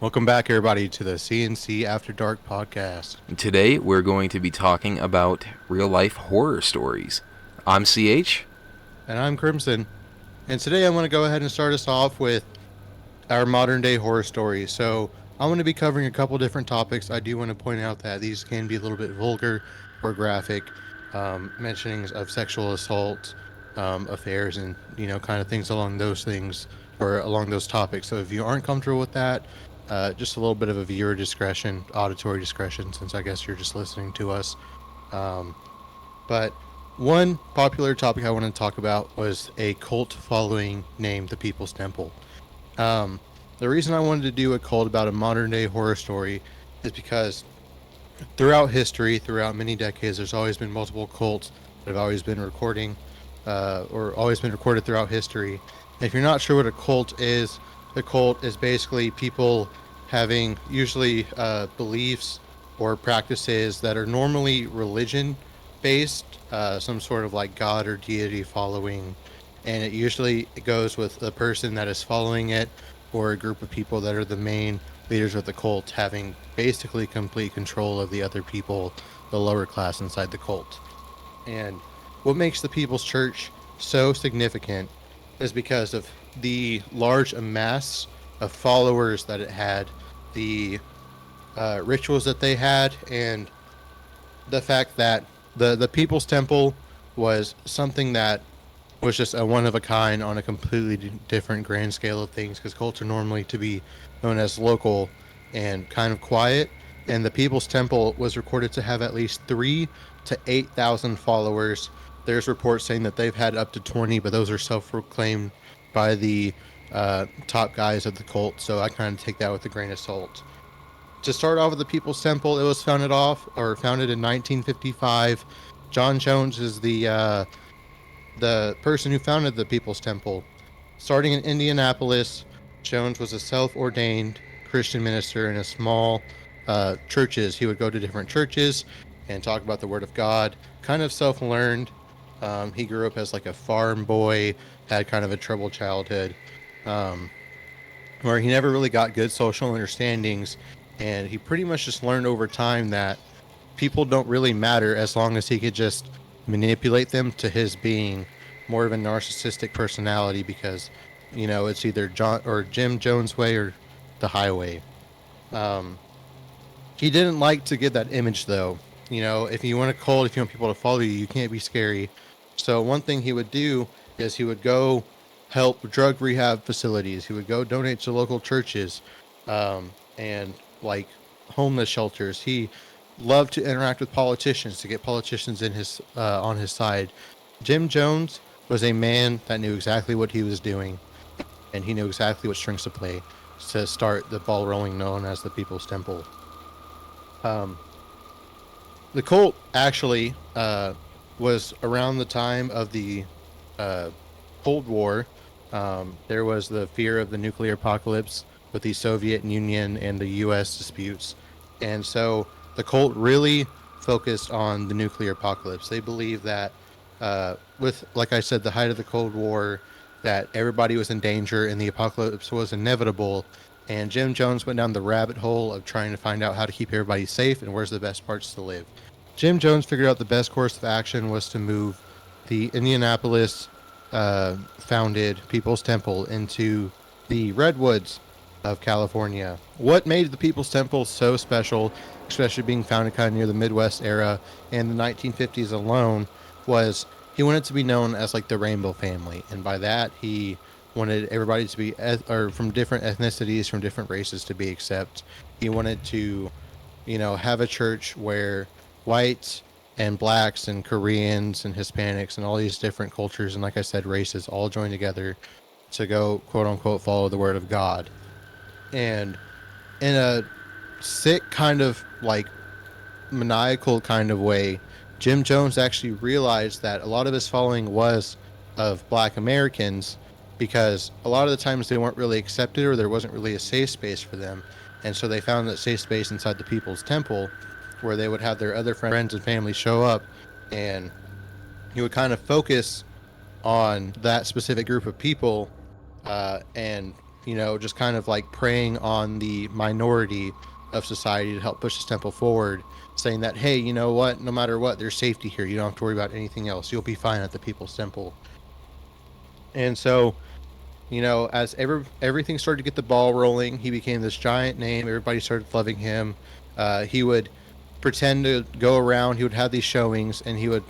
Welcome back, everybody, to the CNC After Dark podcast. Today, we're going to be talking about real life horror stories. I'm CH. And I'm Crimson. And today I'm going to go ahead and start us off with our modern day horror stories. So I'm going to be covering a couple different topics. I do want to point out that these can be a little bit vulgar or graphic, mentionings of sexual assault, affairs, and, kind of things along those things or along those topics. So if you aren't comfortable with that, just a little bit of a viewer discretion, auditory discretion, since I guess you're just listening to us. Um, but one popular topic I wanted to talk about was a cult following named the People's Temple. Um, the reason I wanted to do a cult about a modern day horror story is because throughout history, throughout many decades, there's always been multiple cults that have always been or always been recorded throughout history. And if you're not sure what a cult is basically people having usually beliefs or practices that are normally religion based, some sort of like god or deity following, and it usually goes with the person that is following it or a group of people that are the main leaders of the cult having basically complete control of the other people, the lower class inside the cult. And what makes the People's Church so significant is because of the large amass of followers that it had, the rituals that they had, and the fact that the People's Temple was something that was just a one of a kind on a completely different grand scale of things, because cults are normally to be known as local and kind of quiet. And the People's Temple was recorded to have at least 3 to 8,000 followers. There's reports saying that they've had up to 20, but those are self-proclaimed by the top guys of the cult. So I kind of take that with a grain of salt. To start off with the People's Temple, it was founded in 1955. John Jones is the person who founded the People's Temple. Starting in Indianapolis, Jones was a self-ordained Christian minister in a small churches. He would go to different churches and talk about the Word of God. Kind of self-learned. He grew up as like a farm boy, had kind of a troubled childhood, um, where he never really got good social understandings, and he pretty much just learned over time that people don't really matter as long as he could just manipulate them to his being, more of a narcissistic personality, because it's either John or Jim Jones way or the highway. Um, he didn't like to get that image though. If you want a cult, if you want people to follow you, you can't be scary. So one thing he would do is he would go help drug rehab facilities. He would go donate to local churches, and like homeless shelters. He loved to interact with politicians to get politicians in his on his side. Jim Jones was a man that knew exactly what he was doing, and he knew exactly what strings to play to start the ball rolling, known as the People's Temple. Um, the cult actually was around the time of the uh, Cold War. There was the fear of the nuclear apocalypse with the Soviet Union and the U.S. disputes, and so the cult really focused on the nuclear apocalypse. They believed that, with, like I said, the height of the Cold War, that everybody was in danger and the apocalypse was inevitable. And Jim Jones went down the rabbit hole of trying to find out how to keep everybody safe and where's the best parts to live. Jim Jones figured out the best course of action was to move the Indianapolis founded People's Temple into the Redwoods of California. What made the People's Temple so special, especially being founded kind of near the Midwest era and the 1950s alone, was he wanted to be known as like the Rainbow Family, and by that he wanted everybody to be or from different ethnicities, from different races to be accepted. He wanted to, have a church where whites and blacks and Koreans and Hispanics and all these different cultures and, like I said, races all join together to go, quote unquote, follow the word of God. And in a sick kind of like maniacal kind of way, Jim Jones actually realized that a lot of his following was of black Americans, because a lot of the times they weren't really accepted or there wasn't really a safe space for them. And so they found that safe space inside the People's Temple, where they would have their other friends and family show up, and he would kind of focus on that specific group of people, and just kind of like preying on the minority of society to help push this temple forward, saying that, hey, you know what, no matter what, there's safety here. You don't have to worry about anything else. You'll be fine at the People's Temple. And so, as everything started to get the ball rolling, he became this giant name. Everybody started loving him. He would pretend to go around. He would have these showings, and he would,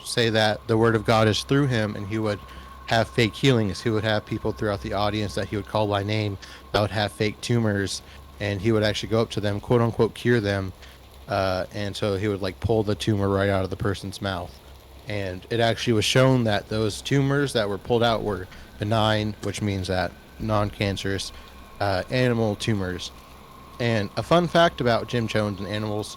say that the word of God is through him, and he would have fake healings. He would have people throughout the audience that he would call by name that would have fake tumors, and he would actually go up to them, quote unquote, cure them. And so he would like pull the tumor right out of the person's mouth. And it actually was shown that those tumors that were pulled out were benign, which means that non-cancerous animal tumors. And a fun fact about Jim Jones and animals,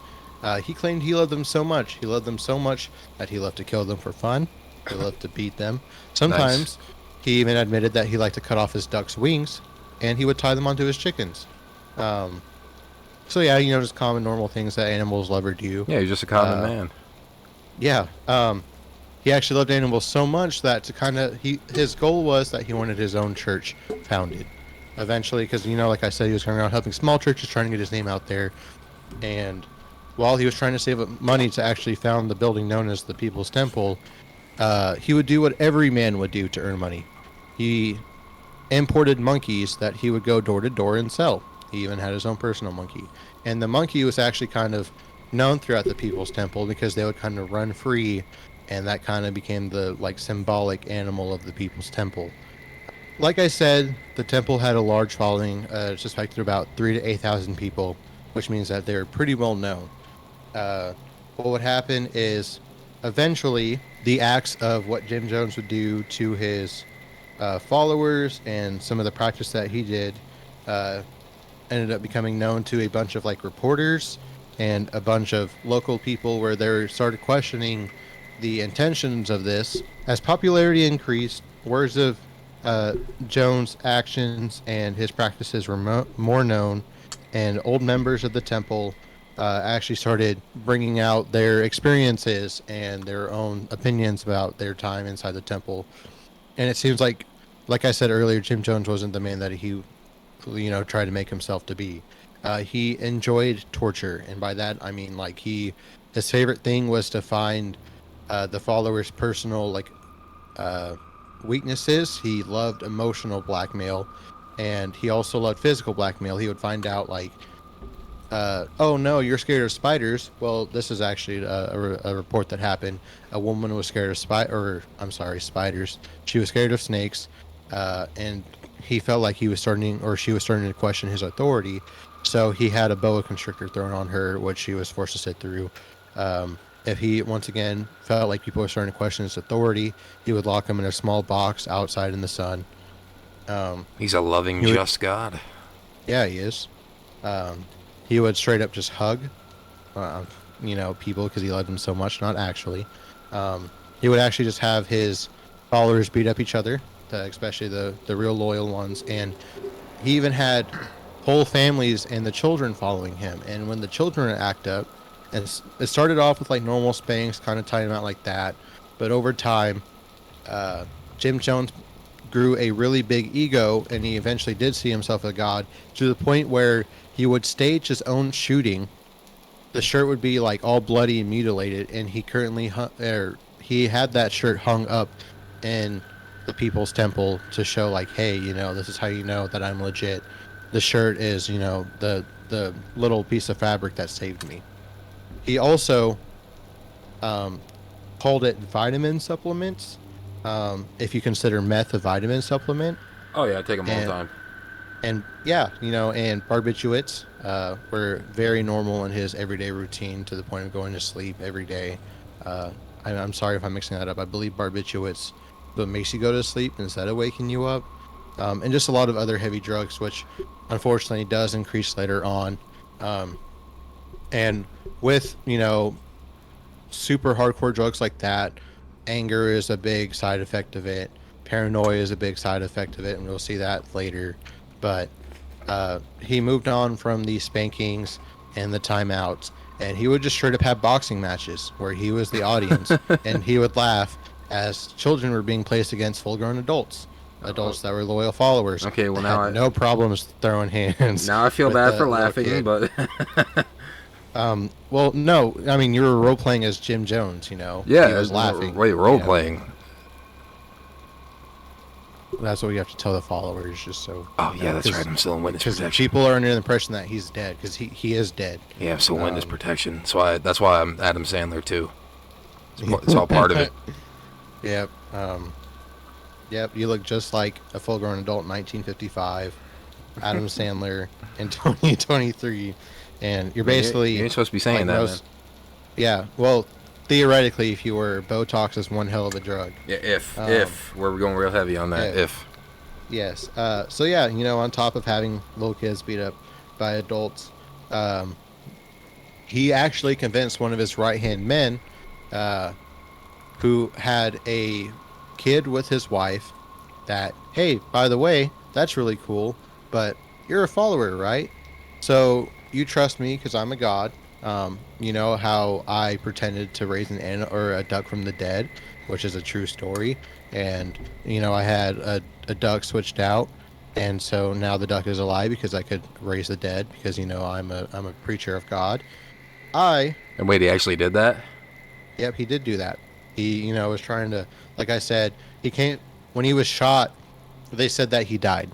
he claimed he loved them so much. He loved them so much that he loved to kill them for fun. He loved to beat them. Nice. Sometimes he even admitted that he liked to cut off his duck's wings, and he would tie them onto his chickens. Um, so yeah, just common normal things that animals love or do. Yeah, you're just a common man. Yeah. He actually loved animals so much that his goal was that he wanted his own church founded eventually, because like I said, he was going around helping small churches, trying to get his name out there. And while he was trying to save up money to actually found the building known as the People's Temple, he would do what every man would do to earn money. He imported monkeys that he would go door to door and sell. He even had his own personal monkey, and the monkey was actually kind of known throughout the People's Temple because they would kind of run free, and that kind of became the like symbolic animal of the People's Temple. Like I said, the temple had a large following. It's suspected about 3 to 8,000 people, which means that they're pretty well known. Uh, what would happen is eventually the acts of what Jim Jones would do to his followers and some of the practice that he did uh, ended up becoming known to a bunch of like reporters and a bunch of local people, where they started questioning the intentions of this. As popularity increased, words of Jones' actions and his practices were more known, and old members of the temple actually started bringing out their experiences and their own opinions about their time inside the temple. And it seems like I said earlier, Jim Jones wasn't the man that he, tried to make himself to be. He enjoyed torture, and by that I mean like his favorite thing was to find the followers' personal weaknesses. He loved emotional blackmail, and he also loved physical blackmail. He would find out oh no, you're scared of spiders. Well, this is actually a report that happened. A woman was scared of spiders. She was scared of snakes, and he felt like she was starting to question his authority. So he had a boa constrictor thrown on her, which she was forced to sit through. If he once again felt like people were starting to question his authority, he would lock him in a small box outside in the sun. He's a loving, just God. Yeah, he is. He would straight up just hug, people because he loved them so much. Not actually. He would actually just have his followers beat up each other, especially the real loyal ones. And he even had whole families and the children following him. And when the children would act up, and it started off with like normal spanks, kind of tying them out like that. But over time, Jim Jones grew a really big ego, and he eventually did see himself as a god, to the point where he would stage his own shooting. The shirt would be like all bloody and mutilated, and he had that shirt hung up in the People's Temple to show like, hey, this is how you know that I'm legit. The shirt is, the little piece of fabric that saved me. He also called it vitamin supplements. If you consider meth a vitamin supplement. Oh yeah, I take them all the time. And yeah, and barbiturates were very normal in his everyday routine, to the point of going to sleep every day. I'm sorry if I'm mixing that up. I believe barbiturates what makes you go to sleep instead of waking you up. And just a lot of other heavy drugs, which unfortunately does increase later on. And with, super hardcore drugs like that, anger is a big side effect of it. Paranoia is a big side effect of it, and we'll see that later. But he moved on from the spankings and the timeouts, and he would just straight up have boxing matches where he was the audience, and he would laugh as children were being placed against full-grown adults. adults that were loyal followers. Okay, well They now had no problems throwing hands I feel with bad the for little laughing, kid. but Well, no, I mean you were role playing as Jim Jones. He yeah, was laughing. wait, role playing. That's what we have to tell the followers, just so Oh yeah, that's right. I'm still in witness because protection. people are under the impression that he's dead because he is dead. Yeah, I'm still in witness protection. That's why I'm Adam Sandler too. It's all part of it. Yep. Yep. You look just like a full-grown adult in 1955, Adam Sandler in 2023, and you're You basically ain't supposed to be saying like that, man. most. Yeah. Well, theoretically, if you were, Botox is one hell of a drug. Yeah, Um, if we're going real heavy on that, if if Yes. So yeah, on top of having little kids beat up by adults, um, he actually convinced one of his right hand men, uh, who had a kid with his wife, that, hey, by the way, that's really cool, but you're a follower, right? So you trust me because I'm a god. You know how I pretended to raise an or a duck from the dead, which is a true story, and I had a duck switched out, and so now the duck is alive because I could raise the dead because I'm a preacher of God. I and wait, he actually did that. Yep, he did do that. He, was trying to, like I said, he came when he was shot. They said that he died,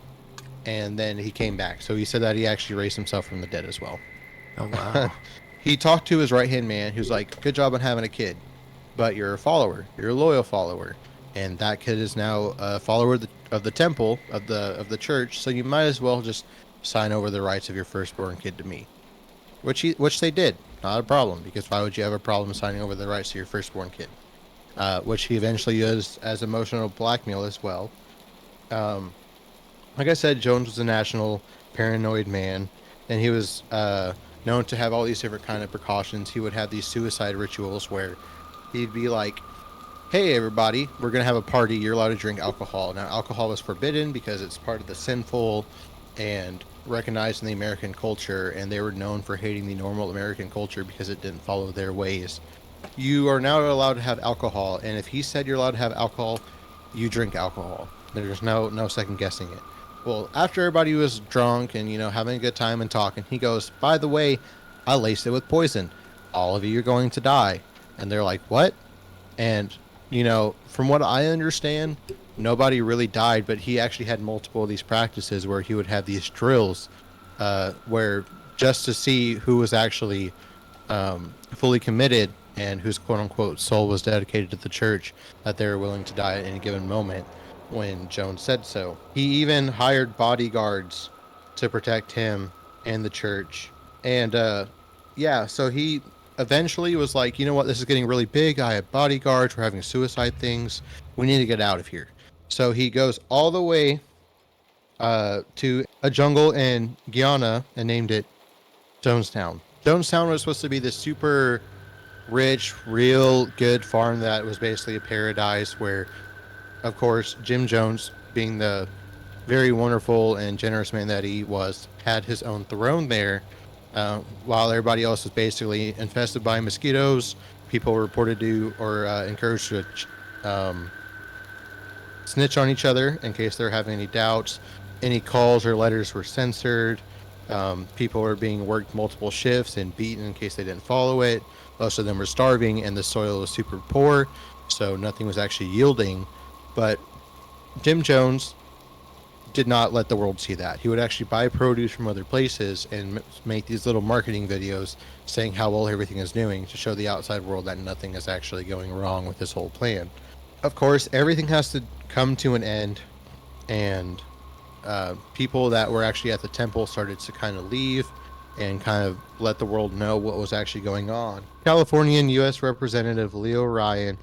and then he came back. So he said that he actually raised himself from the dead as well. Oh wow. He talked to his right hand man, who's like, "Good job on having a kid, but you're a follower. You're a loyal follower, and that kid is now a follower of the temple of the church. So you might as well just sign over the rights of your firstborn kid to me." Which they did, not a problem, because why would you have a problem signing over the rights to your firstborn kid? Which he eventually used as emotional blackmail as well. Um, like I said, Jones was a national paranoid man, and he was known to have all these different kind of precautions. He would have these suicide rituals where he'd be like, "Hey, everybody, we're gonna have a party. You're allowed to drink alcohol." Now, alcohol was forbidden because it's part of the sinful and recognized in the American culture, and they were known for hating the normal American culture because it didn't follow their ways. You are now allowed to have alcohol, and if he said you're allowed to have alcohol, you drink alcohol. There's no second guessing it. Well, after everybody was drunk and having a good time and talking, he goes, "By the way, I laced it with poison. All of you are going to die." And they're like, "What?" And from what I understand, nobody really died, but he actually had multiple of these practices where he would have these drills, where just to see who was actually fully committed and whose quote unquote soul was dedicated to the church, that they were willing to die at any given moment when Jones said so. He even hired bodyguards to protect him and the church. And yeah, so he eventually was like, "You know what, this is getting really big. I have bodyguards, we're having suicide things. We need to get out of here." So he goes all the way to a jungle in Guyana and named it Jonestown. Jonestown was supposed to be this super rich, real good farm that was basically a paradise where, of course, Jim Jones, being the very wonderful and generous man that he was, had his own throne there, while everybody else was basically infested by mosquitoes. People were reported to or encouraged to snitch on each other in case they're having any doubts. Any calls or letters were censored. People were being worked multiple shifts and beaten in case they didn't follow it. Most of them were starving, and the soil was super poor, so nothing was actually yielding. But Jim Jones did not let the world see that. He would actually buy produce from other places and make these little marketing videos saying how well everything is doing to show the outside world that nothing is actually going wrong with this whole plan. Of course, everything has to come to an end, and people that were actually at the temple started to kind of leave and kind of let the world know what was actually going on. Californian U.S. Representative Leo Ryan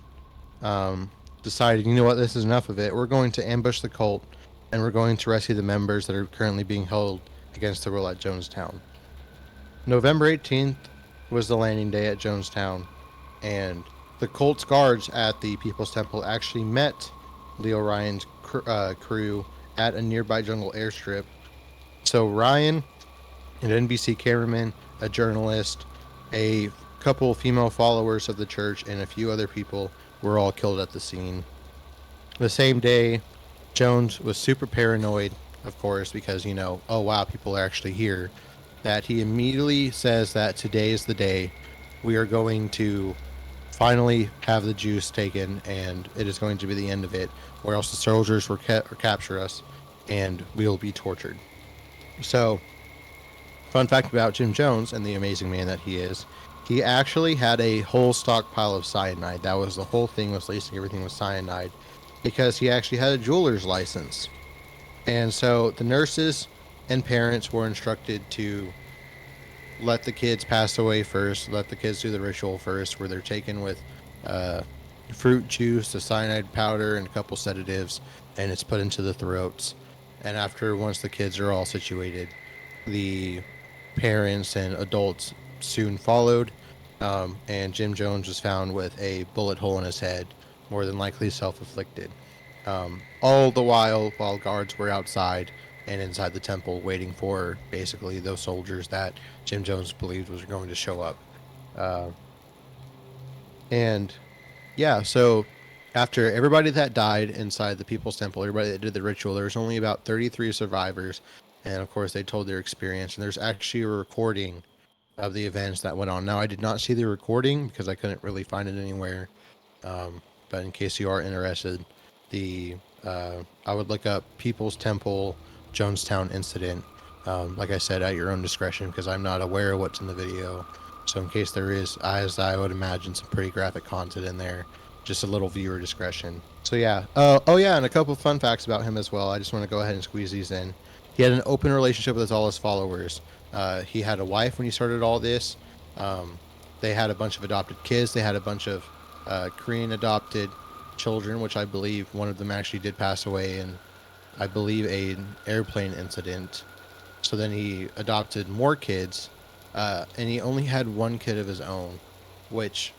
decided, you know what, this is enough of it. We're going to ambush the cult, and we're going to rescue the members that are currently being held against the rule at Jonestown. November 18th was the landing day at Jonestown, and the cult's guards at the People's Temple actually met Leo Ryan's crew at a nearby jungle airstrip. So Ryan, an NBC cameraman, a journalist, a couple female followers of the church, and a few other people were all killed at the scene. The same day, Jones was super paranoid, of course, because, oh wow, people are actually here, that he immediately says that today is the day we are going to finally have the juice taken, and it is going to be the end of it, or else the soldiers will capture us and we'll be tortured. So, fun fact about Jim Jones and the amazing man that he is, he actually had a whole stockpile of cyanide. That was the whole thing, was lacing everything with cyanide, because he actually had a jeweler's license. And so the nurses and parents were instructed to let the kids pass away first, let the kids do the ritual first, where they're taken with uh, fruit juice, the cyanide powder, and a couple sedatives, and it's put into the throats. And after, once the kids are all situated, the parents and adults soon followed, and Jim Jones was found with a bullet hole in his head, more than likely self-inflicted. All the while guards were outside and inside the temple waiting for basically those soldiers that Jim Jones believed was going to show up. Uh, and yeah, so after everybody that died inside the People's Temple, everybody that did the ritual, there was only about 33 survivors. And of course, they told their experience. And there's actually a recording of the events that went on. Now, I did not see the recording because I couldn't really find it anywhere. But in case you are interested, the I would look up People's Temple Jonestown incident. Like I said, at your own discretion, because I'm not aware of what's in the video. So in case there is, as I would imagine, some pretty graphic content in there, just a little viewer discretion. So yeah. Oh yeah, and a couple of fun facts about him as well. I just want to go ahead and squeeze these in. He had an open relationship with all his followers. He had a wife when he started all this. Um, they had a bunch of adopted kids. They had a bunch of Korean adopted children, which I believe one of them actually did pass away in, I believe, an airplane incident. So then he adopted more kids, and he only had one kid of his own, which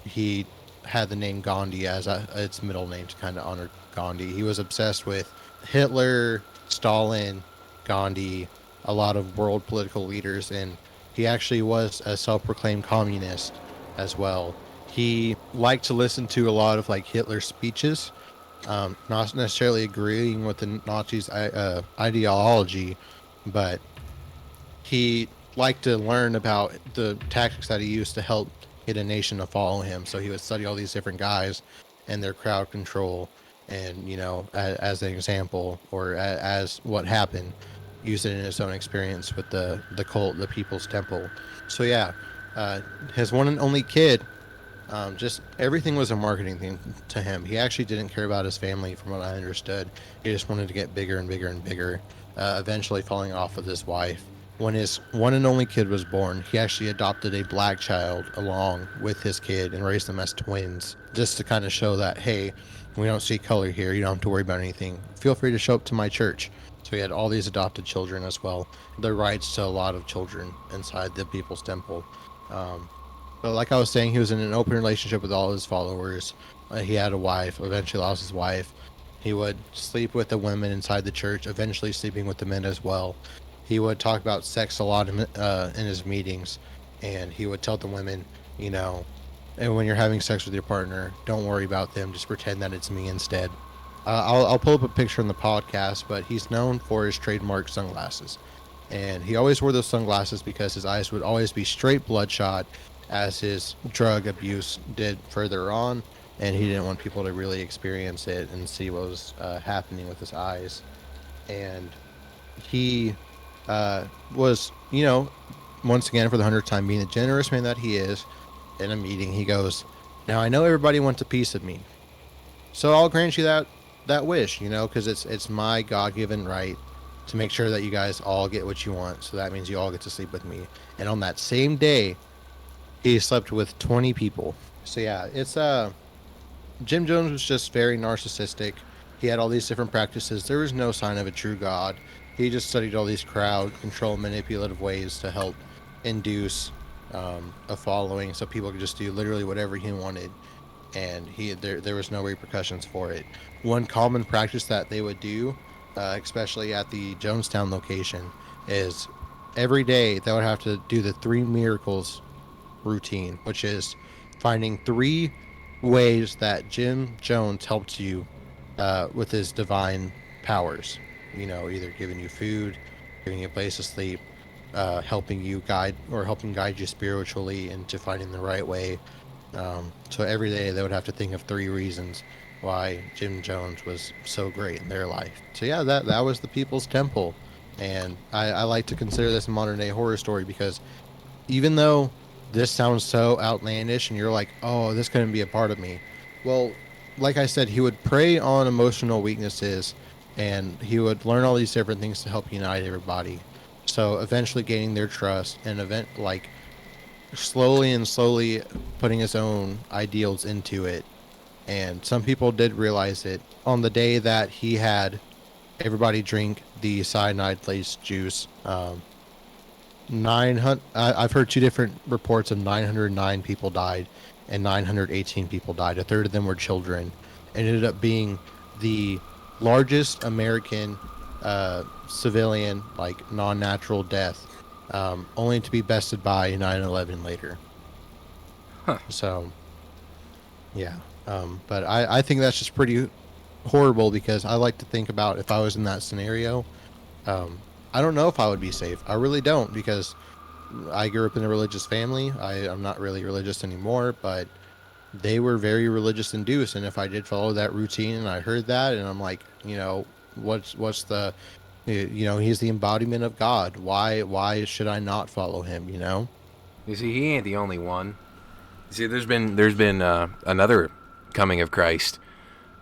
he had the name Gandhi as its middle name to kind of honor Gandhi. He was obsessed with Hitler, Stalin, Gandhi, a lot of world political leaders, and he actually was a self-proclaimed communist as well. He liked to listen to a lot of like Hitler's speeches, not necessarily agreeing with the Nazis' ideology, but he liked to learn about the tactics that he used to help get a nation to follow him. So he would study all these different guys and their crowd control, and as an example, or as what happened, use it in his own experience with the cult, the People's Temple. So yeah, his one and only kid. Just everything was a marketing thing to him. He actually didn't care about his family, from what I understood. He just wanted to get bigger and bigger and bigger, eventually falling off with his wife. When his one and only kid was born, he actually adopted a black child along with his kid and raised them as twins, just to kind of show that, hey, we don't see color here. You don't have to worry about anything. Feel free to show up to my church. So he had all these adopted children as well. The rights to a lot of children inside the People's Temple. But like I was saying, he was in an open relationship with all his followers. He had a wife, eventually lost his wife. He would sleep with the women inside the church, eventually sleeping with the men as well. He would talk about sex a lot in his meetings, and he would tell the women, and when you're having sex with your partner, don't worry about them, just pretend that it's me instead. I'll pull up a picture in the podcast, but he's known for his trademark sunglasses. And he always wore those sunglasses because his eyes would always be straight bloodshot, as his drug abuse did further on, and he didn't want people to really experience it and see what was happening with his eyes. And he was, once again, for the 100th time, being the generous man that he is, in a meeting, he goes, "Now I know everybody wants a piece of me, so I'll grant you that wish, because it's my God-given right to make sure that you guys all get what you want. So that means you all get to sleep with me." And on that same day, he slept with 20 people. So yeah, it's Jim Jones was just very narcissistic. He had all these different practices. There was no sign of a true God. He just studied all these crowd control manipulative ways to help induce a following, so people could just do literally whatever he wanted, and there was no repercussions for it. One common practice that they would do, especially at the Jonestown location, is every day they would have to do the 3 miracles routine, which is finding 3 ways that Jim Jones helped you with his divine powers. You know, either giving you food, giving you a place to sleep, helping you guide or helping guide you spiritually into finding the right way. So every day they would have to think of three reasons why Jim Jones was so great in their life. So yeah, that was the People's Temple, and I like to consider this a modern day horror story because even though this sounds so outlandish and you're like, oh, this couldn't be a part of me. Well, like I said, he would prey on emotional weaknesses and he would learn all these different things to help unite everybody. So eventually gaining their trust and slowly putting his own ideals into it. And some people did realize it on the day that he had everybody drink the cyanide laced juice. 900. I've heard two different reports of 909 people died and 918 people died. A third of them were children. It ended up being the largest American civilian, like non-natural death, only to be bested by 9/11 later. Huh. So, yeah. But I think that's just pretty horrible because I like to think about if I was in that scenario. Um, I don't know if I would be safe. I really don't because I grew up in a religious family. I'm not really religious anymore, but they were very religious induced. And if I did follow that routine and I heard that, and I'm like, what's the, he's the embodiment of God. Why should I not follow him? You know? You see, he ain't the only one. You see, there's been another coming of Christ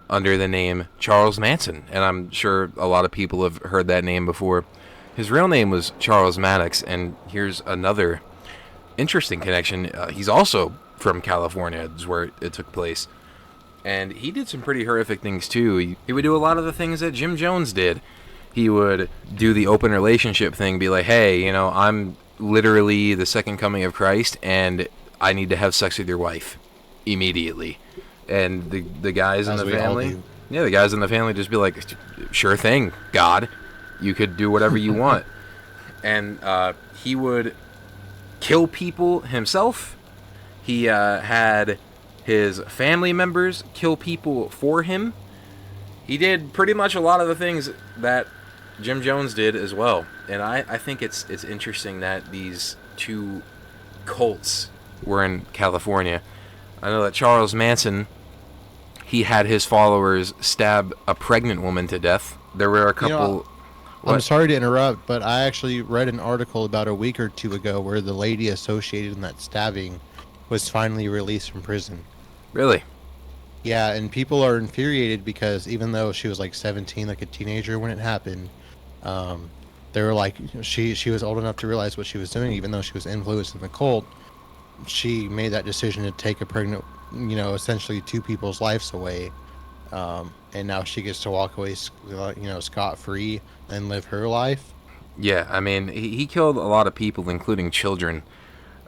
under the name Charles Manson, and I'm sure a lot of people have heard that name before. His real name was Charles Maddox, and here's another interesting connection. He's also from California, is where it took place. And he did some pretty horrific things too. He would do a lot of the things that Jim Jones did. He would do the open relationship thing, be like, hey, I'm literally the second coming of Christ, and I need to have sex with your wife immediately. And the guys in As the we all family, do. yeah, the guys in the family just be like, sure thing, God, you could do whatever you want. And he would kill people himself. He had his family members kill people for him. He did pretty much a lot of the things that Jim Jones did as well. And I think it's interesting that these two cults were in California. I know that Charles Manson, he had his followers stab a pregnant woman to death. There were a couple... I'm sorry to interrupt, but I actually read an article about a week or two ago where the lady associated in that stabbing was finally released from prison. Really? Yeah, and people are infuriated because even though she was like 17, like a teenager when it happened, they were like, she was old enough to realize what she was doing, even though she was influenced in the cult. She made that decision to take a pregnant, essentially two people's lives away. And now she gets to walk away, scot-free and live her life. Yeah, I mean, he killed a lot of people, including children.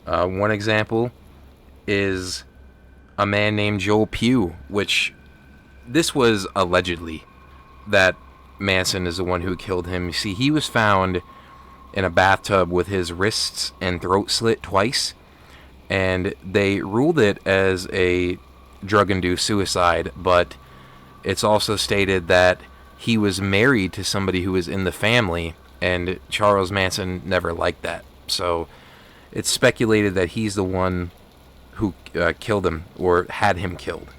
One example is a man named Joel Pugh, which this was allegedly that Manson is the one who killed him. You see, he was found in a bathtub with his wrists and throat slit twice, and they ruled it as a drug-induced suicide, but it's also stated that he was married to somebody who was in the family, and Charles Manson never liked that. So it's speculated that he's the one who killed him or had him killed.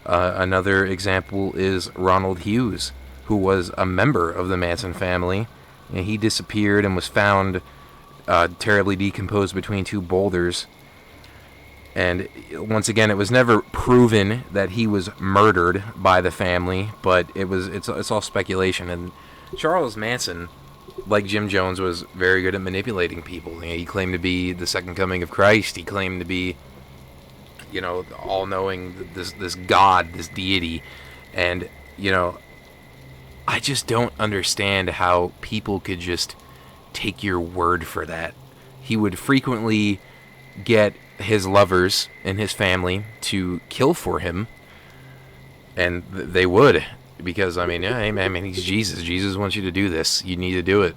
Another example is Ronald Hughes, who was a member of the Manson family, and he disappeared and was found terribly decomposed between two boulders. And once again, it was never proven that he was murdered by the family, but it's all speculation. And Charles Manson, like Jim Jones, was very good at manipulating people. He claimed to be the second coming of Christ. He claimed to be, all-knowing, this God, this deity. And, I just don't understand how people could just take your word for that. He would frequently get his lovers and his family to kill for him, and they would, because he's Jesus. Jesus wants you to do this. You need to do it.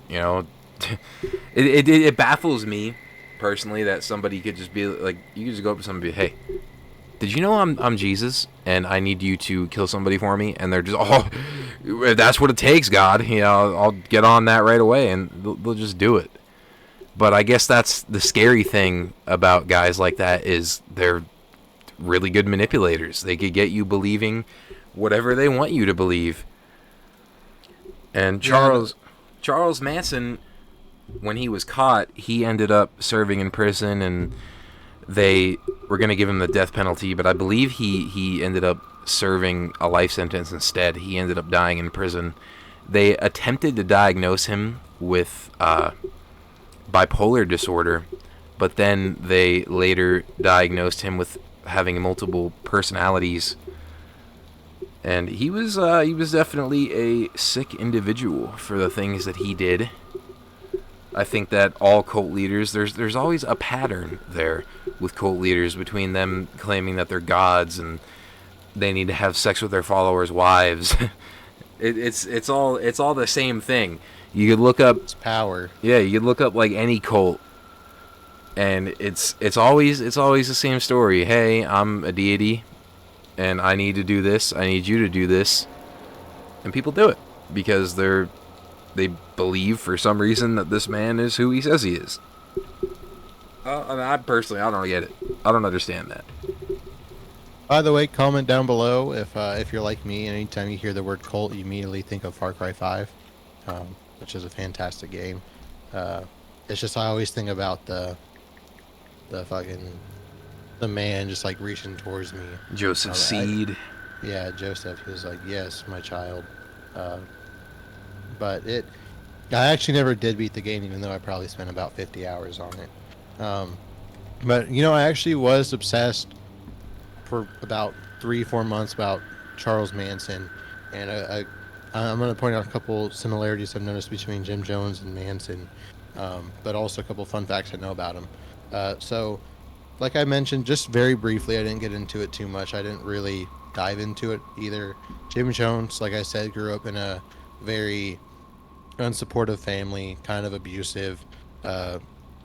It baffles me personally that somebody could just be like, you could just go up to somebody and be, hey, did you know I'm Jesus and I need you to kill somebody for me? And they're just, oh, if that's what it takes, God. You know, I'll get on that right away, and they'll just do it. But I guess that's the scary thing about guys like that is they're really good manipulators. They could get you believing whatever they want you to believe. And Yeah, no, Charles Manson, when he was caught, he ended up serving in prison, and they were going to give him the death penalty, but I believe he ended up serving a life sentence instead. He ended up dying in prison. They attempted to diagnose him with bipolar disorder, but then they later diagnosed him with having multiple personalities. And he was definitely a sick individual for the things that he did. I think that all cult leaders, there's always a pattern there with cult leaders between them claiming that they're gods and they need to have sex with their followers' wives. It's all the same thing. You could look up, it's power. yeah, you could look up like any cult, and it's always the same story. Hey, I'm a deity, and I need to do this. I need you to do this, and people do it because they believe for some reason that this man is who he says he is. I mean, I don't get it. I don't understand that. By the way, comment down below if you're like me. And anytime you hear the word cult, you immediately think of Far Cry 5, which is a fantastic game. It's just I always think about the fucking the man just like reaching towards me. Joseph Seed. Yeah, Joseph. He was like, "Yes, my child." Uh, but I actually never did beat the game, even though I probably spent about 50 hours on it. But I actually was obsessed for about 3-4 months about Charles Manson, and I'm going to point out a couple similarities I've noticed between Jim Jones and Manson, but also a couple fun facts I know about him. So, like I mentioned, just very briefly, I didn't get into it too much. I didn't really dive into it either. Jim Jones, like I said, grew up in a very unsupportive family, kind of abusive.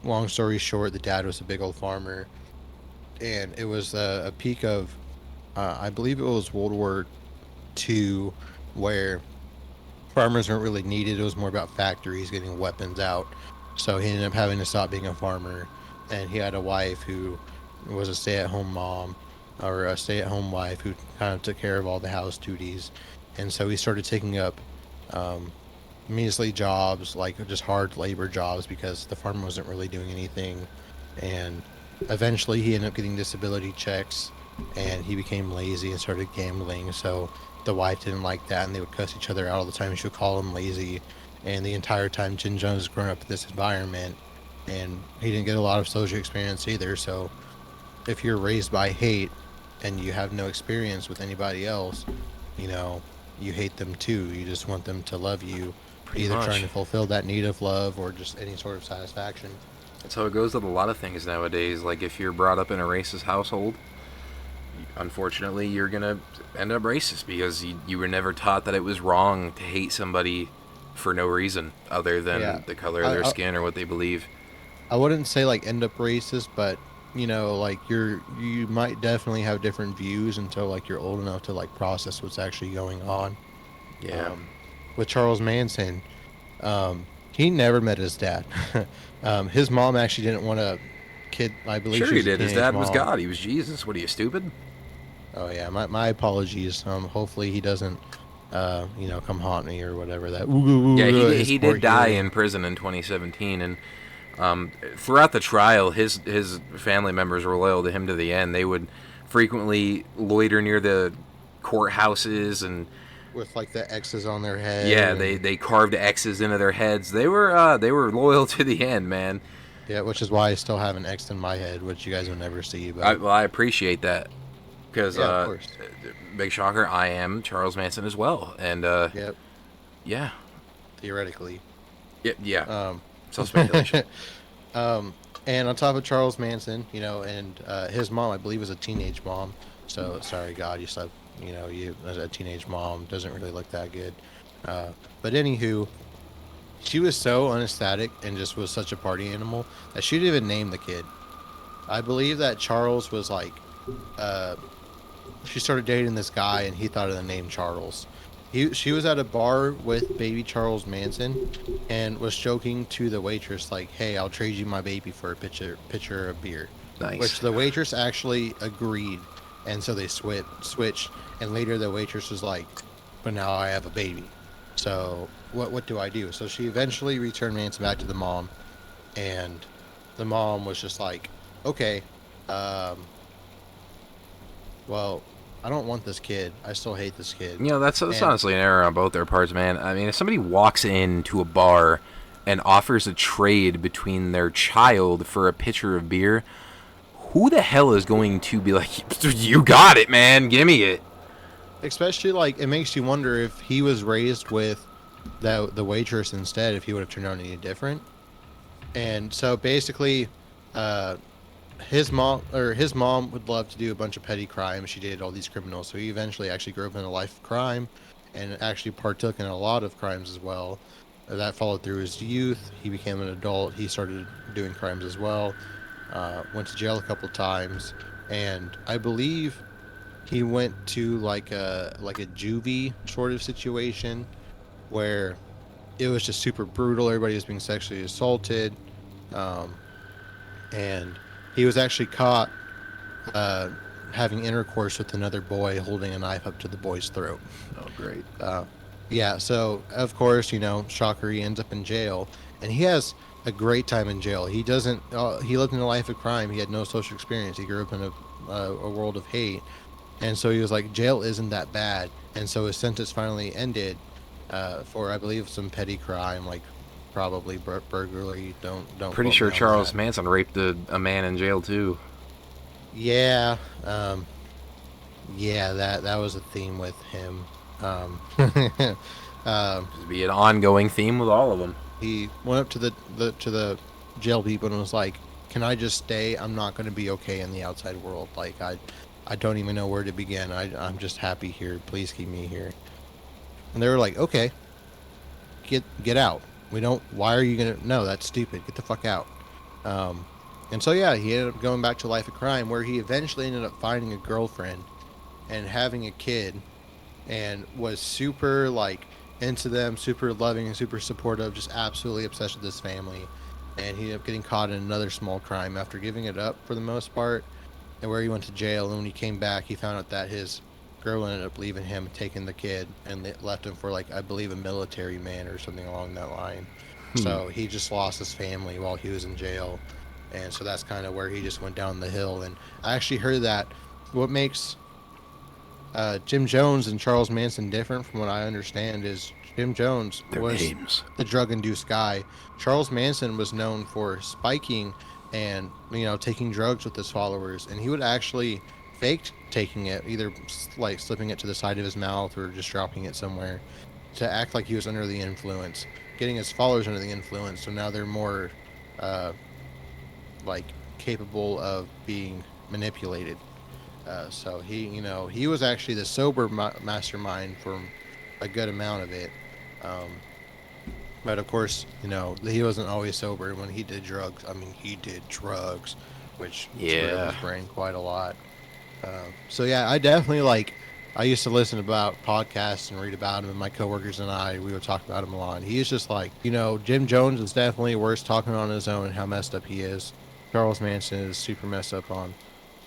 Long story short, the dad was a big old farmer, and it was a peak of, I believe it was World War II, where farmers weren't really needed. It was more about factories getting weapons out. So he ended up having to stop being a farmer, and he had a wife who was a stay-at-home mom, or a stay-at-home wife who kind of took care of all the house duties, and so he started taking up measly jobs, like just hard labor jobs, because the farmer wasn't really doing anything, and eventually he ended up getting disability checks, and he became lazy and started gambling. So the wife didn't like that, and they would cuss each other out all the time. She would call him lazy, and the entire time Jim Jones was growing up in this environment, and he didn't get a lot of social experience either. So if you're raised by hate and you have no experience with anybody else, you hate them too. You just want them to love you, Pretty either much. trying to fulfill that need of love or just any sort of satisfaction. That's how it goes with a lot of things nowadays. Like if you're brought up in a racist household, unfortunately, you're gonna end up racist because you were never taught that it was wrong to hate somebody for no reason other than Yeah. the color of I, their I, skin or what they believe. I wouldn't say like end up racist, but like you might definitely have different views until like you're old enough to like process what's actually going on. Yeah. Um, with Charles Manson, he never met his dad. His mom actually didn't want a kid. I believe Sure she he was a did. His teenage dad was mom. God. He was Jesus. What are you, stupid? Oh yeah, my apologies. Hopefully he doesn't, come haunt me or whatever. That ooh, Yeah, his he poor did die hearing. in prison in 2017, and throughout the trial, his family members were loyal to him to the end. They would frequently loiter near the courthouses, and With like the X's on their head yeah, and they carved X's into their heads. They were loyal to the end, man. yeah, which is why I still have an X in my head, which you guys will never see. But I appreciate that because yeah, of course. big shocker, I am Charles Manson as well, and Yep, yeah, theoretically. yeah, Um, so speculation. um, and on top of Charles Manson, and his mom, I believe, was a teenage mom. So sorry, God, you slept. You as a teenage mom doesn't really look that good. But anywho, she was so unesthetic and just was such a party animal that she didn't even name the kid. I believe that Charles was like uh, she started dating this guy, and he thought of the name Charles. She was at a bar with baby Charles Manson, and was joking to the waitress like, "Hey, I'll trade you my baby for a pitcher of beer," which Nice. the waitress actually agreed, and so they switched. And later the waitress was like, "But now I have a baby, so what do I do?" So she eventually returned Manson back to the mom, and the mom was just like, "Okay, um, well, I don't want this kid. I still hate this kid." You know, that's And honestly an error on both their parts, man. I mean, if somebody walks into a bar and offers a trade between their child for a pitcher of beer, who the hell is going to be like, "You got it, man. Give me it." especially like it makes you wonder if he was raised with the waitress instead, if he would have turned out any different. And so basically, uh, his mom would love to do a bunch of petty crimes. She dated all these criminals, so he eventually actually grew up in a life of crime, and actually partook in a lot of crimes as well. That followed through his youth. He became an adult. He started doing crimes as well. Went to jail a couple times, and I believe he went to like a juvie sort of situation where it was just super brutal. Everybody was being sexually assaulted, um, and he was actually caught uh, having intercourse with another boy, holding a knife up to the boy's throat. Oh, great. Uh, yeah, so of course, shocker, he ends up in jail, and he has a great time in jail. He doesn't. He lived in a life of crime. He had no social experience. He grew up in a world of hate, and so he was like, jail isn't that bad. And so his sentence finally ended for, I believe, some petty crime, like probably burglary. Don't Pretty quote me sure on Charles that. Manson raped a man in jail too. Yeah, yeah, that was a theme with him. Um, um, It'd be an ongoing theme with all of them. he went up to the jail people and was like, "Can I just stay? I'm not going to be okay in the outside world. Like I don't even know where to begin. I'm just happy here. Please keep me here." And they were like, "Okay, get out. We don't. Why are you gonna? No, that's stupid. Get the fuck out." Um, and so yeah, he ended up going back to life of crime, where he eventually ended up finding a girlfriend and having a kid, and was super like into them, super loving and super supportive, just absolutely obsessed with his family. And he ended up getting caught in another small crime after giving it up for the most part, and where he went to jail. And when he came back, he found out that his girl ended up leaving him, taking the kid, and left him for, like, I believe, a military man or something along that line. Hmm. So he just lost his family while he was in jail, and so that's kind of where he just went down the hill. And I actually heard that what makes Jim Jones and Charles Manson different, from what I understand, is Jim Jones Their was names. the drug-induced guy. Charles Manson was known for spiking and taking drugs with his followers, and he would actually fake taking it, either like slipping it to the side of his mouth or just dropping it somewhere, to act like he was under the influence, getting his followers under the influence. So now they're more uh, like capable of being manipulated. So he was actually the sober mastermind for a good amount of it. Um, but of course, he wasn't always sober when he did drugs. I mean, he did drugs, which screwed up Yeah. his brain quite a lot. So yeah, I definitely like. I used to listen about podcasts and read about him, and my coworkers and we would talk about him a lot. And he's just like, Jim Jones is definitely worth talking on his own and how messed up he is. Charles Manson is super messed up on,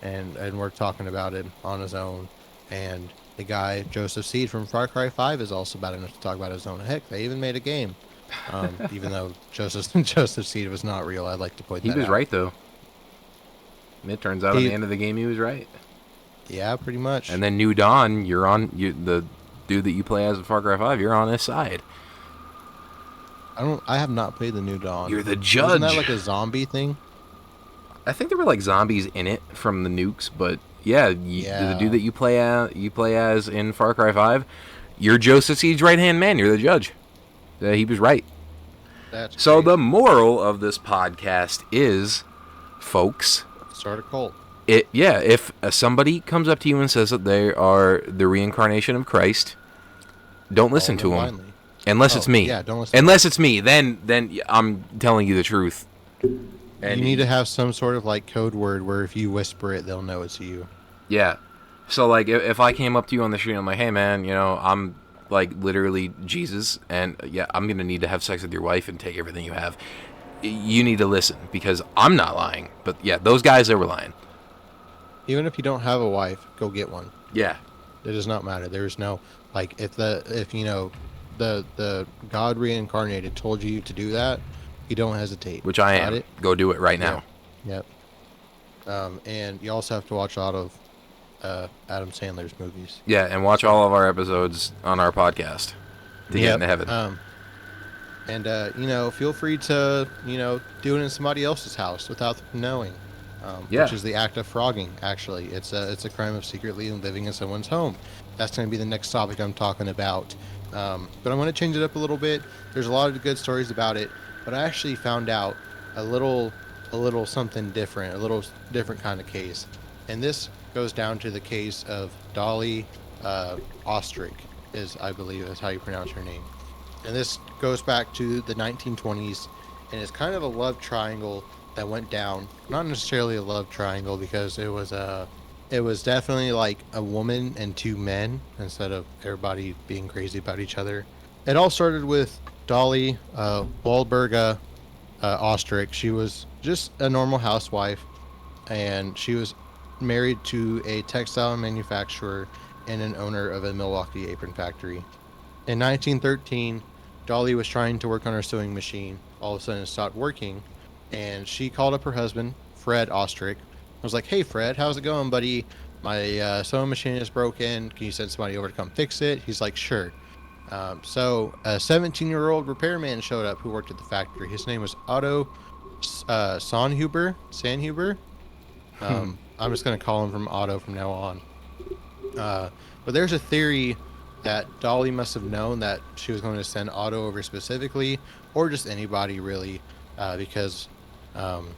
and we're talking about him on his own. And the guy Joseph Seed from Far Cry 5 is also bad enough to talk about his own. Heck, they even made a game. Even though Joseph Seed was not real, I'd like to point He that was out. right though. It turns out at the He, end of the game he was right. yeah, pretty much. And then New Dawn, you're on the dude that you play as in Far Cry 5. You're on his side. I have not played the New You're Dawn. the Wasn't that judge. like a zombie thing? I think there were like zombies in it from the nukes, but yeah, the dude Yeah, that you play as in Far Cry 5, you're Joseph Seed's right hand man. You're the judge. He was right. that's So the crazy. moral of this podcast is, folks, Start a cult. if somebody comes up to you and says that they are the reincarnation of Christ, don't Follow listen them to them blindly. unless it's Oh, me. yeah, don't listen to them. Unless it's me, then I'm telling you the truth. You And need to have some sort of like code word where if you whisper it, they'll know it's you. Yeah. So like, if I came up to you on the street, I'm like, hey man, I'm like literally Jesus, and yeah, I'm gonna need to have sex with your wife and take everything you have. You need to listen because I'm not lying. But yeah, those guys, they were lying. Even if you don't have a wife, go get one. Yeah. It does not matter. There's no like if the God reincarnated told you to do that, you don't hesitate. Which I Got am. it? Go do it right Yep. now. Yep. And you also have to watch a lot of Adam Sandler's movies. Yeah, and watch So all of our episodes on our podcast to get yep. into heaven. And feel free to do it in somebody else's house without them knowing, which Yeah. is the act of frogging. Actually, it's a crime of secretly living in someone's home. That's going to be the next topic I'm talking about. But I'm going to change it up a little bit. There's a lot of good stories about it, but I actually found out a little a little something different, a little different kind of case, and this goes down to the case of Dolly Ostrich, is I believe is how you pronounce her name. And this goes back to the 1920s, and it's kind of a love triangle that went down. Not necessarily a love triangle because it was definitely like a woman and two men instead of everybody being crazy about each other. It all started with Dolly Wahlberga Ostrich. She was just a normal housewife, and she was married to a textile manufacturer and an owner of a Milwaukee apron factory. In 1913, Dolly was trying to work on her sewing machine. All of a sudden, it stopped working, and she called up her husband, Fred Ostrich. I was like, "Hey, Fred, how's it going, buddy? My sewing machine is broken. Can you send somebody over to come fix it?" He's like, "Sure." So a 17-year-old repairman showed up who worked at the factory. His name was Otto Sanhuber. I'm just gonna call him from Otto from now on. But there's a theory that Dolly must have known that she was going to send Otto over specifically, or just anybody really, because um,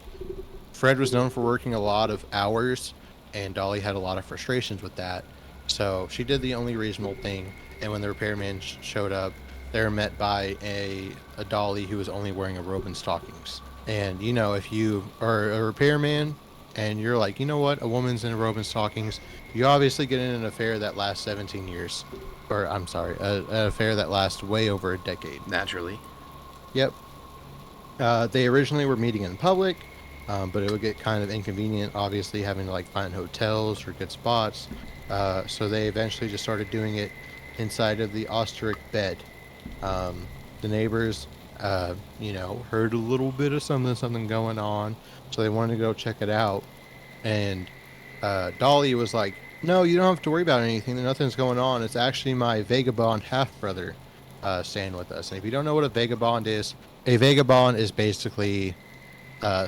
Fred was known for working a lot of hours, and Dolly had a lot of frustrations with that. So she did the only reasonable thing, and when the repairman showed up, they were met by a Dolly who was only wearing a robe and stockings. And if you are a repairman and you're like, you know what, a woman's in a robe and stockings, you obviously get in an affair that lasts 17 years. Or, I'm sorry, an affair that lasts way over a decade. Naturally. Yep. They originally were meeting in public, but it would get kind of inconvenient, obviously, having to like find hotels or good spots. So they eventually just started doing it inside of the ostrich bed. The neighbors, heard a little bit of something going on, so they wanted to go check it out. And Dolly was like, "No, you don't have to worry about anything. Nothing's going on. It's actually my vagabond half brother staying with us." And if you don't know what a vagabond is basically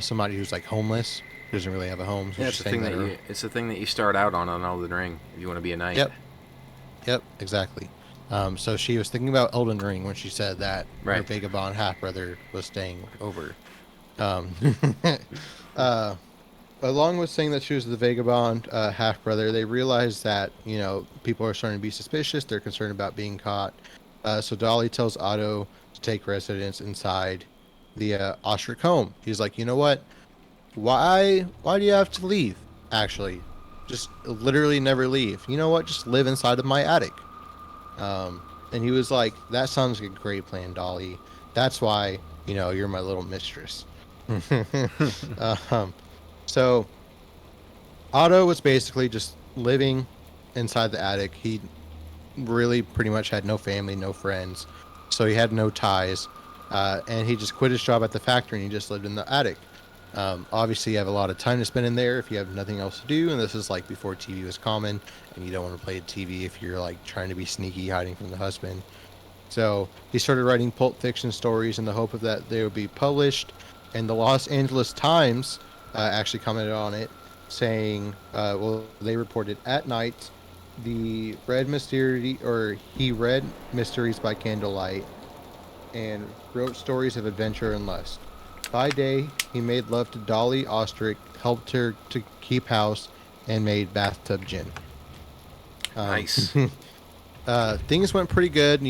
somebody who's like homeless, who doesn't really have a home. So Yeah, she's saying that her. it's the thing that you start out on Elden Ring if you want to be a knight. Yep, yep, exactly. So she was thinking about Elden Ring when she said that her Right. vagabond half brother was staying over. Um, uh, Along with saying that she was the vagabond half brother, they realized that people are starting to be suspicious. They're concerned about being caught. So Dolly tells Otto to take residence inside the ostrich home. He's like, you know what? Why do you have to leave? Actually, just literally never leave. You know what? Just live inside of my attic. And he was like, that sounds like a great plan, Dolly. That's why you're my little mistress. um, so Otto was basically just living inside the attic. He really pretty much had no family, no friends, so he had no ties. And he just quit his job at the factory and he just lived in the attic. Obviously, you have a lot of time to spend in there if you have nothing else to do, and this is like before TV was common, and you don't want to play TV if you're like trying to be sneaky, hiding from the husband. So he started writing pulp fiction stories in the hope of that they would be published, and the Los Angeles Times actually commented on it, saying, they reported at night he read mysteries by candlelight and wrote stories of adventure and lust. By day, he made love to Dolly Ostrich, helped her to keep house, and made bathtub gin. Um, Nice. Things went pretty good.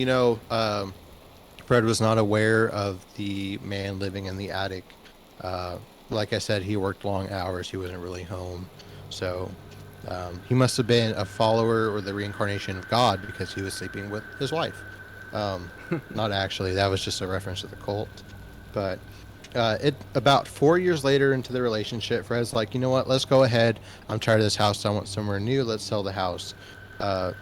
Fred was not aware of the man living in the attic. Uh, like I said, he worked long hours. He wasn't really home. So He must have been a follower or the reincarnation of God because he was sleeping with his wife. Um, Not actually, that was just a reference to the cult. But it about 4 years later into the relationship, Fred's like, you know what? Let's go ahead. I'm tired of this house. I want somewhere new. Let's sell the house.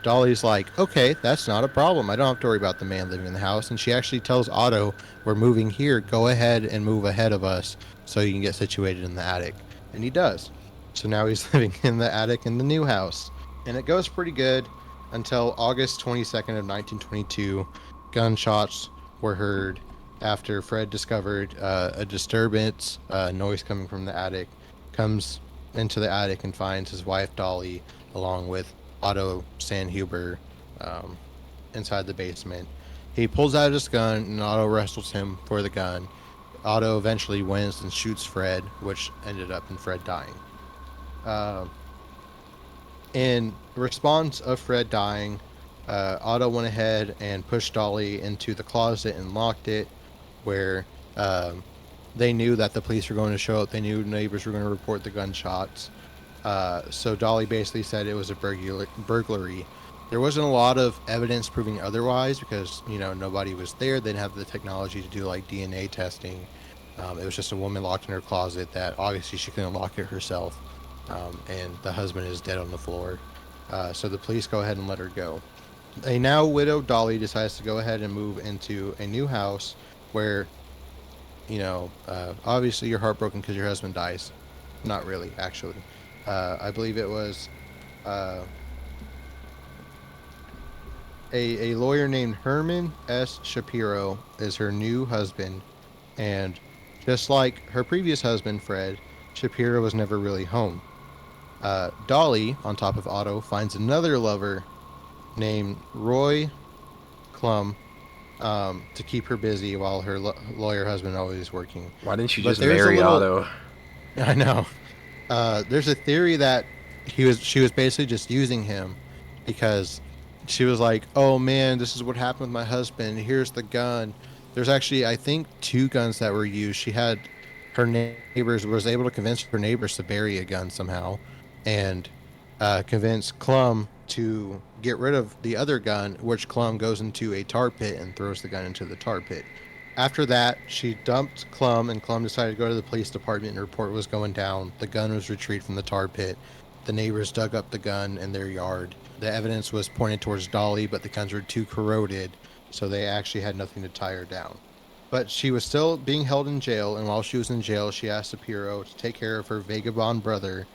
Dolly's like, okay, that's not a problem. I don't have to worry about the man living in the house. And she actually tells Otto, we're moving here. Go ahead and move ahead of us so you can get situated in the attic. And he does. So now he's living in the attic in the new house. And it goes pretty good until August 22nd of 1922. Gunshots were heard after Fred discovered a disturbance, noise coming from the attic, comes into the attic and finds his wife Dolly along with Otto Sandhuber um, inside the basement. He pulls out his gun and Otto wrestles him for the gun. Otto eventually wins and shoots Fred, which ended up in Fred dying. Uh, in response of Fred dying, Otto went ahead and pushed Dolly into the closet and locked it, where they knew that the police were going to show up. They knew neighbors were going to report the gunshots. So Dolly basically said it was a burglary. There wasn't a lot of evidence proving otherwise because, nobody was there. They didn't have the technology to do like DNA testing. It was just a woman locked in her closet that obviously she couldn't lock it herself. And the husband is dead on the floor. So the police go ahead and let her go. A now widowed Dolly decides to go ahead and move into a new house where, obviously you're heartbroken because your husband dies. Not really, actually. I believe it was uh, a lawyer named Herman S. Shapiro is her new husband. And just like her previous husband, Fred, Shapiro was never really home. Dolly, on top of Otto, finds another lover named Roy Klum to keep her busy while her lawyer husband always working. Why didn't you But just there's a marry little, Otto? I know. There's a theory that she was basically just using him because she was like, "Oh man, this is what happened with my husband. Here's the gun." There's actually, I think, two guns that were used. She had her neighbors was able to convince her neighbors to bury a gun somehow, and convince Clum to get rid of the other gun, which Clum goes into a tar pit and throws the gun into the tar pit. After that, she dumped Clum, and Clum decided to go to the police department and report what was going down. The gun was retrieved from the tar pit. The neighbors dug up the gun in their yard. The evidence was pointed towards Dolly, but the guns were too corroded, so they actually had nothing to tie her down. But she was still being held in jail, and while she was in jail, she asked Shapiro to take care of her vagabond brother.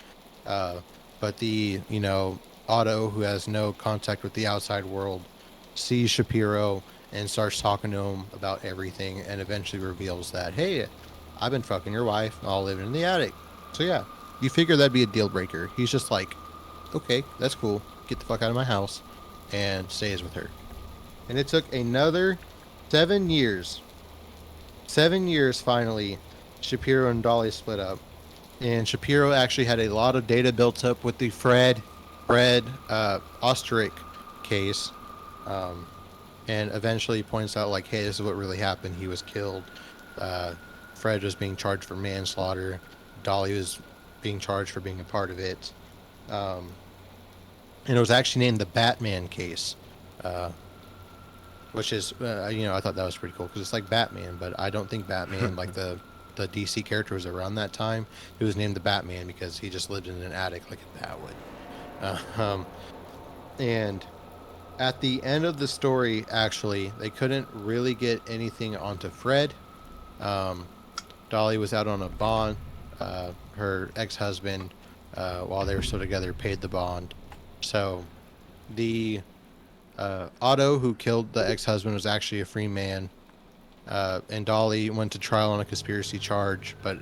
Uh, but Otto, who has no contact with the outside world, sees Shapiro and starts talking to him about everything and eventually reveals that, hey, I've been fucking your wife all living in the attic. So yeah, you figure that'd be a deal breaker. He's just like, okay, that's cool. Get the fuck out of my house and stays with her. And it took another 7 years. 7 years finally, Shapiro and Dolly split up. And Shapiro actually had a lot of data built up with the Fred Osterich case. Um, and eventually points out like, hey, this is what really happened. He was killed. Uh, Fred was being charged for manslaughter. Dolly was being charged for being a part of it. Um, and it was actually named the Batman case, uh, which is, I thought that was pretty cool because it's like Batman, but I don't think Batman, like the DC character, was around that time. It was named the Batman because he just lived in an attic like a bat would. And at the end of the story, actually, they couldn't really get anything onto Fred. Um, Dolly was out on a bond. Her ex-husband, while they were still together, paid the bond. So the Otto, who killed the ex-husband, was actually a free man. And Dolly went to trial on a conspiracy charge, but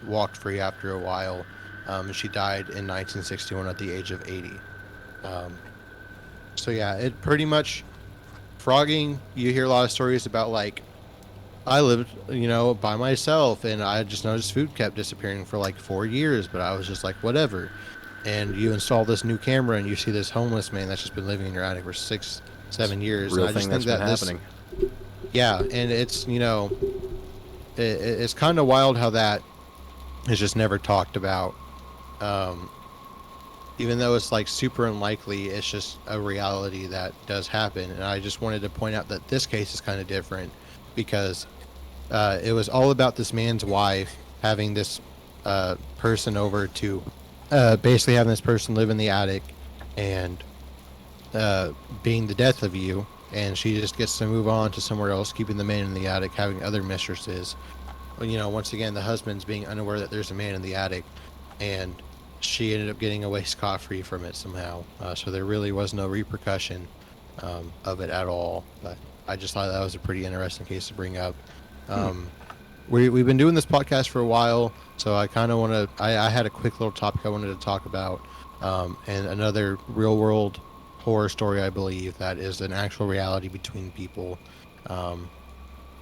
walked free after a while. And she died in 1961 at the age of 80. Um, so yeah, it pretty much frogging. You hear a lot of stories about like I lived, by myself, and I just noticed food kept disappearing for like 4 years, but I was just like, whatever. And you install this new camera, and you see this homeless man that's just been living in your attic for 6, 7 years. Real And I just thing think that's been that this, happening. yeah, and it's kind of wild how that is just never talked about. Um, even though it's like super unlikely, it's just a reality that does happen. And I just wanted to point out that this case is kind of different because it was all about this man's wife having this person over to basically having this person live in the attic and being the death of you. And she just gets to move on to somewhere else, keeping the man in the attic, having other mistresses. Well, once again, the husband's being unaware that there's a man in the attic, and she ended up getting away scot free from it somehow. So there really was no repercussion of it at all. But I just thought that was a pretty interesting case to bring up. Hmm. Um, we've been doing this podcast for a while, so I kind of want to. I had a quick little topic I wanted to talk about, and another real world horror story I believe that is an actual reality between people, um,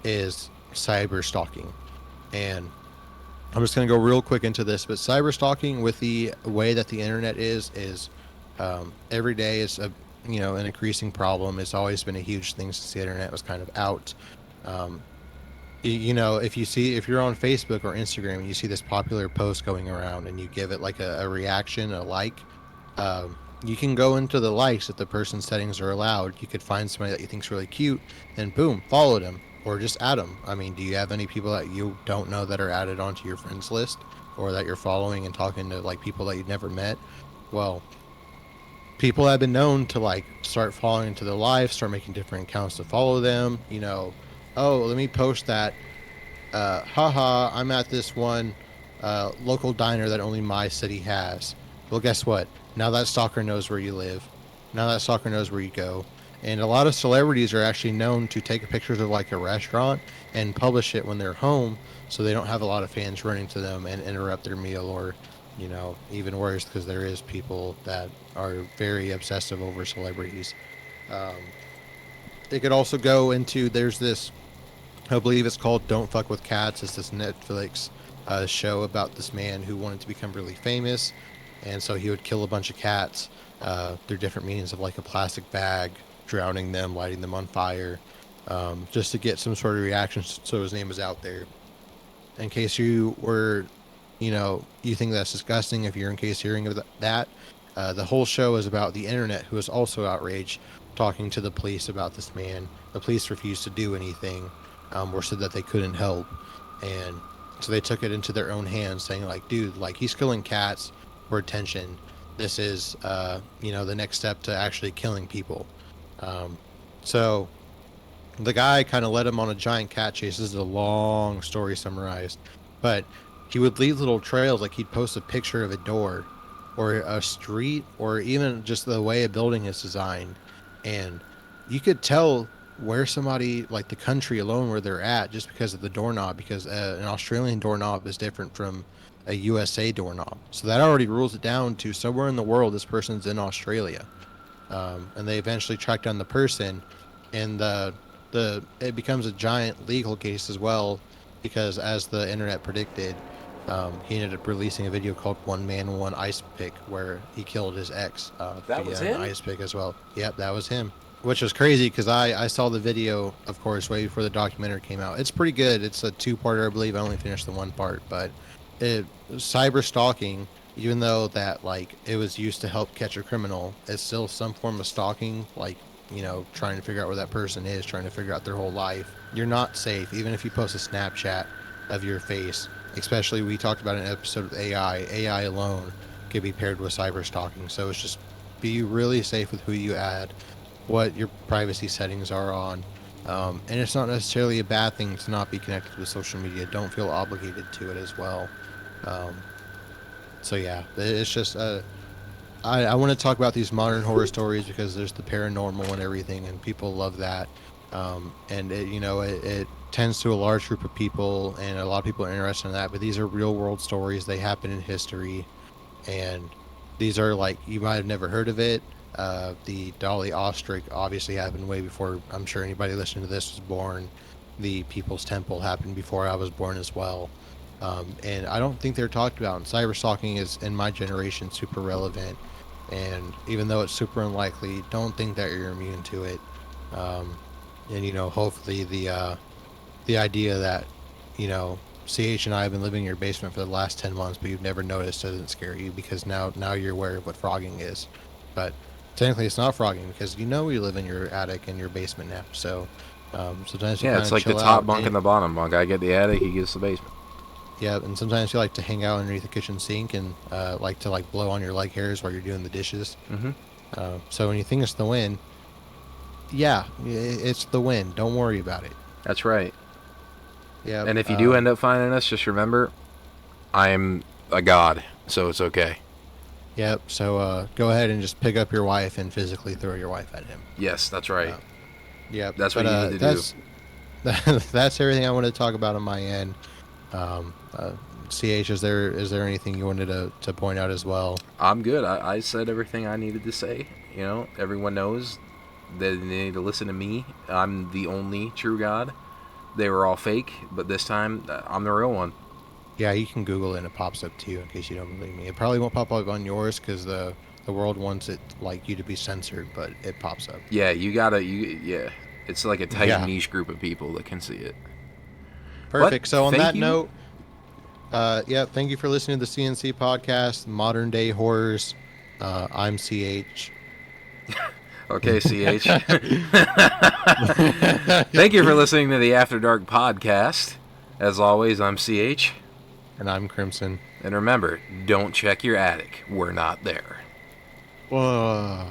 is cyber stalking. And I'm just going to go real quick into this, but cyber stalking, with the way that the internet is every day is a an increasing problem. It's always been a huge thing since the internet was kind of out. Um, if you're on Facebook or Instagram and you see this popular post going around and you give it like a reaction, a like, you can go into the likes if the person's settings are allowed. You could find somebody that you think's really cute and boom, follow them or just add them. I mean, do you have any people that you don't know that are added onto your friends list or that you're following and talking to like people that you've never met? Well, people have been known to like start following into their life, start making different accounts to follow them. Oh, let me post that haha, I'm at this one local diner that only my city has. Well, guess what? Now that stalker knows where you live. Now that stalker knows where you go. And a lot of celebrities are actually known to take pictures of like a restaurant and publish it when they're home so they don't have a lot of fans running to them and interrupt their meal or, even worse because there is people that are very obsessive over celebrities. Um, it could also go into there's this I believe it's called Don't Fuck with Cats. It's this Netflix show about this man who wanted to become really famous. And so he would kill a bunch of cats through different means of like a plastic bag, drowning them, lighting them on fire, just to get some sort of reaction so his name was out there. In case you were, you think that's disgusting, if you're in case hearing of that, the whole show is about the internet who is also outraged, talking to the police about this man. The police refused to do anything, or said that they couldn't help, and so they took it into their own hands, saying like, "Dude, like he's killing cats for attention. This is, the next step to actually killing people." Um, so the guy kind of led him on a giant cat chase. This is a long story summarized, but he would leave little trails. Like he'd post a picture of a door or a street or even just the way a building is designed. And you could tell where somebody, like the country alone, where they're at just because of the doorknob, because an Australian doorknob is different from a USA doorknob. So that already rules it down to somewhere in the world this person's in Australia. And they eventually track down the person, and the it becomes a giant legal case as well because as the internet predicted, he ended up releasing a video called "One Man, One Ice Pick," where he killed his ex That was via an him? ice pick as well. Yep, that was him. Which was crazy because I saw the video, of course, way before the documentary came out. It's pretty good. It's a two-parter, I believe. I only finished the one part, but cyber stalking, even though that like it was used to help catch a criminal, it's still some form of stalking. Like trying to figure out where that person is, trying to figure out their whole life. You're not safe, even if you post a Snapchat of your face. Especially, we talked about an episode of AI. AI alone could be paired with cyber stalking. So it's just be really safe with who you add, what your privacy settings are on. And it's not necessarily a bad thing to not be connected with social media. Don't feel obligated to it as well. Um, so yeah, it's just I want to talk about these modern horror stories because there's the paranormal and everything, and people love that. And it tends to a large group of people, and a lot of people are interested in that. But these are real world stories; they happen in history, and these are like you might have never heard of it. The Dolly Ostrich obviously happened way before I'm sure anybody listening to this was born. The People's Temple happened before I was born as well. And I don't think they're talked about. And cyber stalking is in my generation super relevant. And even though it's super unlikely, don't think that you're immune to it. Um, and hopefully the idea that you know CH and I have been living in your basement for the last 10 months, but you've never noticed. Doesn't scare you because now you're aware of what frogging is. But technically, it's not frogging because you know you live in your attic and your basement now. So sometimes you Yeah, kind it's of like the chill top out. bunk and the bottom bunk. I get the attic, he gets the basement. Yeah, and sometimes you like to hang out underneath the kitchen sink and like to like blow on your leg hairs while you're doing the dishes. Mm-hmm. So when you think it's the wind, yeah, it's the wind. Don't worry about it. That's right. Yeah. And if you do end up finding us, just remember, I'm a god, so it's okay. Yep. So go ahead and just pick up your wife and physically throw your wife at him. Yes, that's right. Yep. That's But what you need to do. that's everything I wanted to talk about on my end. Um, uh, Ch, is there anything you wanted to point out as well? I'm good. I said everything I needed to say. You know, everyone knows that they need to listen to me. I'm the only true God. They were all fake, but this time I'm the real one. Yeah, you can Google it and it pops up to you in case you don't believe me. It probably won't pop up on yours because the world wants it like you to be censored, but it pops up. Yeah, you gotta. Yeah, it's like a tight Yeah. niche group of people that can see it. But Perfect. So on thank that you. note, yeah, thank you for listening to the CNC podcast, Modern Day Horrors. I'm CH. Okay, CH. Thank you for listening to the After Dark podcast. As always, I'm CH. And I'm Crimson. And remember, don't check your attic. We're not there. Whoa.